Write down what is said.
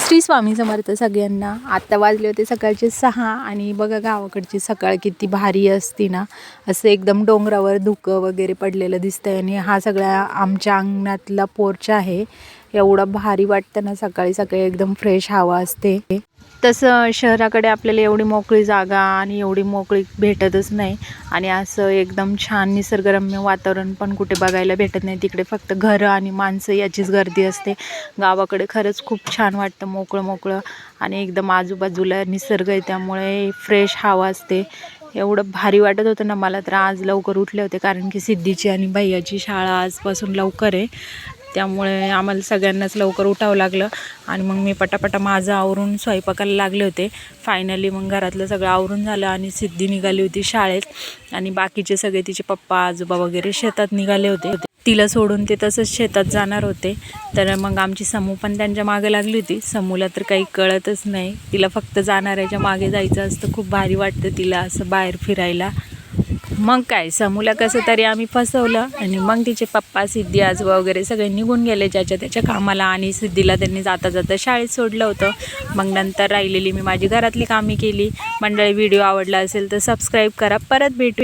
श्री स्वामी समर्थ सगळ्यांना। आता वाजले होते सकाळचे 6 आणि बघा गावाकडची सकाळ किती भारी असते ना। असं एकदम डोंगरावर धुकं वगैरे पडलेलं दिसतंय आणि हा सगळा आमच्या अंगणातला पोर्च आहे। एवढं भारी वाटतं ना सकाळी सकाळी, एकदम फ्रेश हवा असते। तसं शहराकडे आपल्याला एवढी मोकळी जागा आणि एवढी मोकळी भेटतच नाही आणि असं एकदम छान निसर्गरम्य वातावरण पण कुठे बघायला भेटत नाही। तिकडे फक्त घरं आणि माणसं याचीच गर्दी असते। गावाकडे खरंच खूप छान वाटतं, मोकळं मोकळं आणि एकदम आजूबाजूला निसर्ग आहे, त्यामुळे फ्रेश हवा असते। एवढं भारी वाटत होतं ना मला तर। आज लवकर उठले होते कारण की सिद्धीची आणि भैयाची शाळा आजपासून लवकर आहे, त्यामुळे आम्हाला सगळ्यांनाच लवकर उठावं लागलं आणि मग मी पटापटा माझं आवरून स्वयंपाकाला लागले होते। फायनली मग घरातलं सगळं आवरून झालं आणि सिद्धी निघाली होती शाळेत आणि बाकीचे सगळे तिचे पप्पा आजोबा वगैरे शेतात निघाले होते। तिला सोडून ते तसंच शेतात जाणार होते, तर मग आमची समू पण त्यांच्या मागे लागली होती। समूला तर काही कळतच नाही, तिला फक्त जाणाऱ्याच्या मागे जायचं असतं। खूप भारी वाटतं तिला असं बाहेर फिरायला। मग काय, समूला कसं तरी आम्ही फसवलं आणि मग तिचे पप्पा सिद्धी आजोबा वगैरे सगळे निघून गेले ज्याच्या त्याच्या कामाला आणि सिद्धीला त्यांनी जाता जाता शाळेत सोडलं होतं। मग नंतर राहिलेली मी माझी घरातली कामे केली। मंडळी, व्हिडिओ आवडला असेल तर सबस्क्राईब करा। परत भेटू।